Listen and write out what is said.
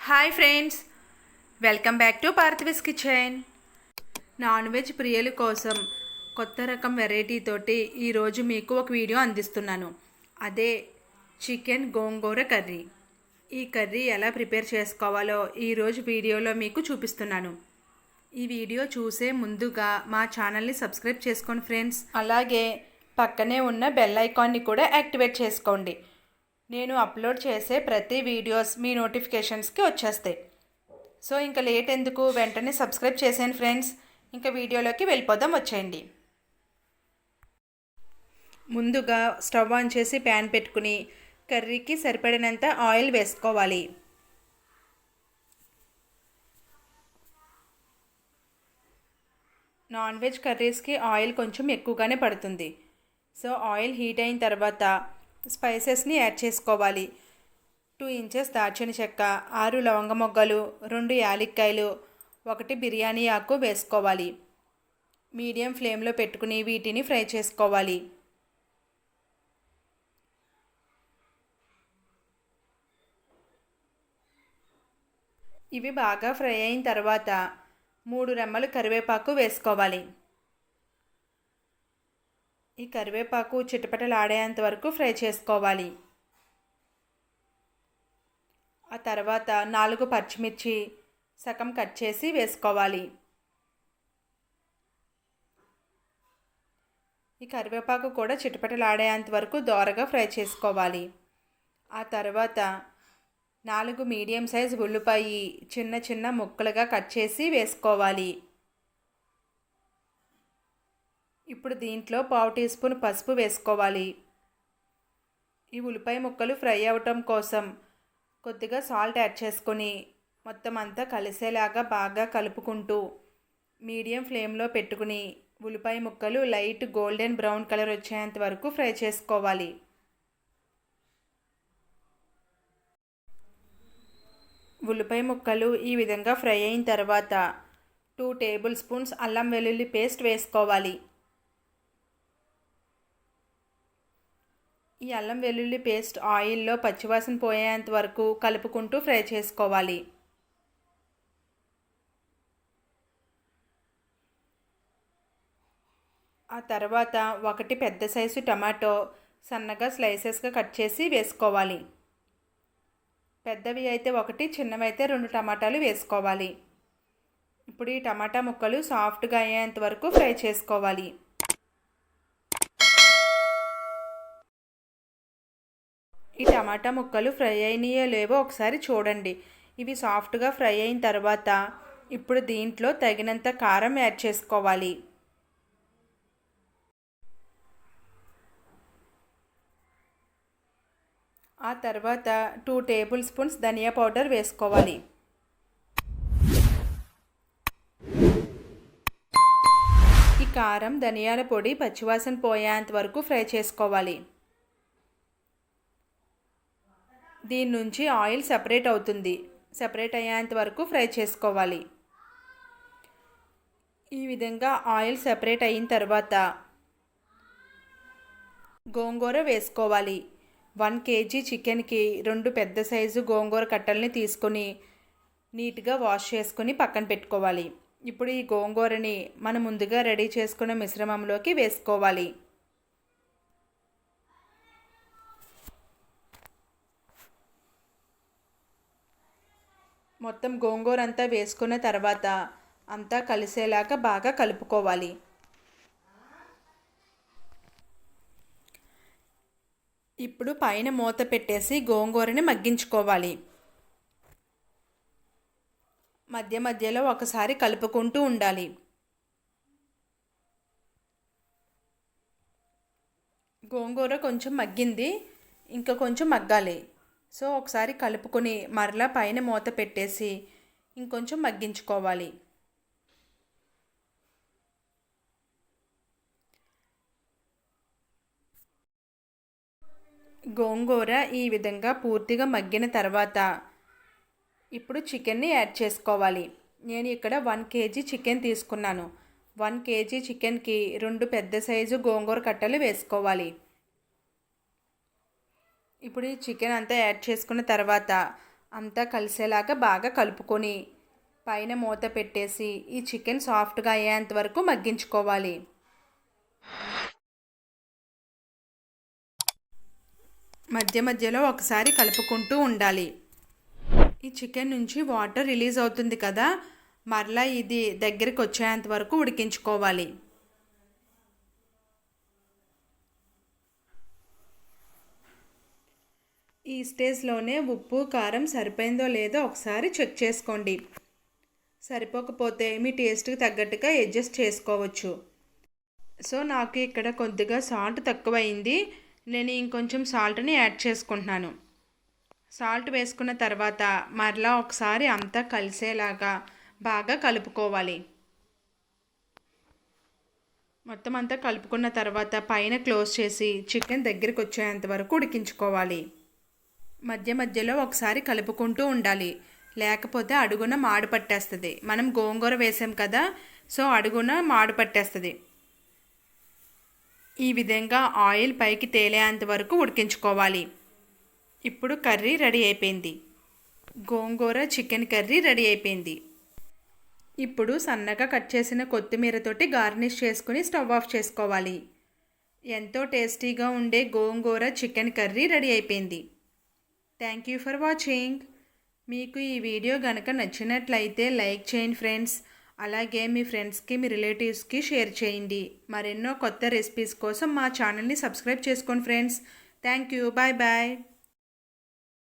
Hi friends, welcome back to Parthiva's kitchen. Non veg ప్రియుల కోసం కొత్త రకం వెరైటీ తోటి ఈరోజు మీకు ఒక వీడియో అందిస్తున్నాను. అదే చికెన్ గోంగూర కర్రీ. ఈ కర్రీ ఎలా ప్రిపేర్ చేసుకోవాలో ఈరోజు వీడియోలో మీకు చూపిస్తున్నాను. ఈ వీడియో చూసే ముందుగా మా ఛానల్ని సబ్స్క్రైబ్ చేసుకోండి ఫ్రెండ్స్. అలాగే పక్కనే ఉన్న బెల్ ఐకాన్ని కూడా యాక్టివేట్ చేసుకోండి. నేను అప్లోడ్ చేసే ప్రతి వీడియోస్ మీ నోటిఫికేషన్స్కి వచ్చేస్తాయి. సో ఇంకా లేట్ ఎందుకు, వెంటనే సబ్స్క్రైబ్ చేసేయండి ఫ్రెండ్స్. ఇంకా వీడియోలోకి వెళ్ళిపోదాం, వచ్చేయండి. ముందుగా స్టవ్ ఆన్ చేసి ప్యాన్ పెట్టుకుని కర్రీకి సరిపడినంత ఆయిల్ వేసుకోవాలి. నాన్ వెజ్ కర్రీస్కి ఆయిల్ కొంచెం ఎక్కువగానే పడుతుంది. సో ఆయిల్ హీట్ అయిన తర్వాత స్పైసెస్ని యాడ్ చేసుకోవాలి. 2 ఇంచెస్ దాల్చిన చెక్క, 6 లవంగ మొగ్గలు, 2 యాలక్కాయలు, 1 బిర్యానీ ఆకు వేసుకోవాలి. మీడియం ఫ్లేమ్లో పెట్టుకుని వీటిని ఫ్రై చేసుకోవాలి. ఇవి బాగా ఫ్రై అయిన తర్వాత 3 రెమ్మలు కరివేపాకు వేసుకోవాలి. ఈ కరివేపాకు చిటపటలాడేంత వరకు ఫ్రై చేసుకోవాలి. ఆ తర్వాత 4 పచ్చిమిర్చి సగం కట్ చేసి వేసుకోవాలి. ఈ కరివేపాకు కూడా చిటపటలాడేంత వరకు దోరగా ఫ్రై చేసుకోవాలి. ఆ తర్వాత 4 మీడియం సైజ్ ఉల్లిపాయ చిన్న చిన్న ముక్కలుగా కట్ చేసి వేసుకోవాలి. ఇప్పుడు దీంట్లో 1/2 టీ స్పూన్ పసుపు వేసుకోవాలి. ఈ ఉల్లిపాయ ముక్కలు ఫ్రై అవ్వటం కోసం కొద్దిగా సాల్ట్ యాడ్ చేసుకొని మొత్తం అంతా కలిసేలాగా బాగా కలుపుకుంటూ మీడియం ఫ్లేమ్లో పెట్టుకుని ఉల్లిపాయ ముక్కలు లైట్ గోల్డెన్ బ్రౌన్ కలర్ వచ్చేంత వరకు ఫ్రై చేసుకోవాలి. ఉల్లిపాయ ముక్కలు ఈ విధంగా ఫ్రై అయిన తర్వాత 2 టేబుల్ స్పూన్స్ అల్లం వెల్లుల్లి పేస్ట్ వేసుకోవాలి. ఈ అల్లం వెల్లుల్లి పేస్ట్ ఆయిల్లో పచ్చివాసన పోయేంత వరకు కలుపుకుంటూ ఫ్రై చేసుకోవాలి. ఆ తర్వాత 1 పెద్ద సైజు టమాటో సన్నగా స్లైసెస్గా కట్ చేసి వేసుకోవాలి. పెద్దవి అయితే 1, చిన్నవి అయితే 2 టమాటాలు వేసుకోవాలి. ఇప్పుడు ఈ టమాటా ముక్కలు సాఫ్ట్గా అయ్యేంత వరకు ఫ్రై చేసుకోవాలి. ఈ టమాటా ముక్కలు ఫ్రై అయినాయో లేవో ఒకసారి చూడండి. ఇవి సాఫ్ట్గా ఫ్రై అయిన తర్వాత ఇప్పుడు దీంట్లో తగినంత కారం యాడ్ చేసుకోవాలి. ఆ తర్వాత 2 టేబుల్ స్పూన్స్ ధనియా పౌడర్ వేసుకోవాలి. ఈ కారం ధనియాల పొడి పచ్చివాసన పోయేంత వరకు ఫ్రై చేసుకోవాలి. దీని నుంచి ఆయిల్ సెపరేట్ అవుతుంది. సెపరేట్ అయ్యేంత వరకు ఫ్రై చేసుకోవాలి. ఈ విధంగా ఆయిల్ సెపరేట్ అయిన తర్వాత గోంగూర వేసుకోవాలి. 1 కేజీ చికెన్కి 2 పెద్ద సైజు గోంగూర కట్టల్ని తీసుకొని నీట్గా వాష్ చేసుకొని పక్కన పెట్టుకోవాలి. ఇప్పుడు ఈ గోంగూరని మనం ముందుగా రెడీ చేసుకున్న మిశ్రమంలోకి వేసుకోవాలి. మొత్తం గోంగూర అంతా వేసుకున్న తర్వాత అంతా కలిసేలాగా బాగా కలుపుకోవాలి. ఇప్పుడు పైన మూత పెట్టేసి గోంగూరని మగ్గించుకోవాలి. మధ్య మధ్యలో ఒకసారి కలుపుకుంటూ ఉండాలి. గోంగూర కొంచెం మగ్గింది, ఇంకా కొంచెం మగ్గాలి. సో ఒకసారి కలుపుకొని మరలా పైన మూత పెట్టేసి ఇంకొంచెం మగ్గించుకోవాలి. గోంగూర ఈ విధంగా పూర్తిగా మగ్గిన తర్వాత ఇప్పుడు చికెన్ని యాడ్ చేసుకోవాలి. నేను ఇక్కడ 1 కేజీ చికెన్ తీసుకున్నాను. 1 కేజీ చికెన్కి 2 పెద్ద సైజు గోంగూర కట్టలు వేసుకోవాలి. ఇప్పుడు ఈ చికెన్ అంతా యాడ్ చేసుకున్న తర్వాత అంతా కలిసేలాగా బాగా కలుపుకొని పైన మూత పెట్టేసి ఈ చికెన్ సాఫ్ట్గా అయ్యేంత వరకు మగ్గించుకోవాలి. మధ్య మధ్యలో ఒకసారి కలుపుకుంటూ ఉండాలి. ఈ చికెన్ నుంచి వాటర్ రిలీజ్ అవుతుంది కదా, మరలా ఇది దగ్గరికి వచ్చేంత వరకు ఉడికించుకోవాలి. ఈ స్టేజ్లోనే ఉప్పు కారం సరిపోయిందో లేదో ఒకసారి చెక్ చేసుకోండి. సరిపోకపోతే మీ టేస్ట్కి తగ్గట్టుగా అడ్జస్ట్ చేసుకోవచ్చు. సో నాకు ఇక్కడ కొద్దిగా సాల్ట్ తక్కువైంది, నేను ఇంకొంచెం సాల్ట్ని యాడ్ చేసుకుంటున్నాను. సాల్ట్ వేసుకున్న తర్వాత మరలా ఒకసారి అంతా కలిసేలాగా బాగా కలుపుకోవాలి. మొత్తం అంతా కలుపుకున్న తర్వాత పైన క్లోజ్ చేసి చికెన్ దగ్గరికి వచ్చేంత వరకు ఉడికించుకోవాలి. మధ్య మధ్యలో ఒకసారి కలుపుకుంటూ ఉండాలి, లేకపోతే అడుగున మాడు పట్టేస్తుంది. మనం గోంగూర వేసాం కదా, సో అడుగున మాడు పట్టేస్తుంది. ఈ విధంగా ఆయిల్ పైకి తేలేంత వరకు ఉడికించుకోవాలి. ఇప్పుడు కర్రీ రెడీ అయిపోయింది. గోంగూర చికెన్ కర్రీ రెడీ అయిపోయింది. ఇప్పుడు సన్నగా కట్ చేసిన కొత్తిమీరతోటి గార్నిష్ చేసుకుని స్టవ్ ఆఫ్ చేసుకోవాలి. ఎంతో టేస్టీగా ఉండే గోంగూర చికెన్ కర్రీ రెడీ అయిపోయింది. Thank you for watching. మీకు ఈ వీడియో కనుక నచ్చినట్లయితే లైక్ చేయండి ఫ్రెండ్స్. అలాగే మీ ఫ్రెండ్స్కి మీ రిలేటివ్స్కి షేర్ చేయండి. మరెన్నో కొత్త రెసిపీస్ కోసం మా ఛానల్ని సబ్స్క్రైబ్ చేసుకోండి friends. Thank you. Bye bye.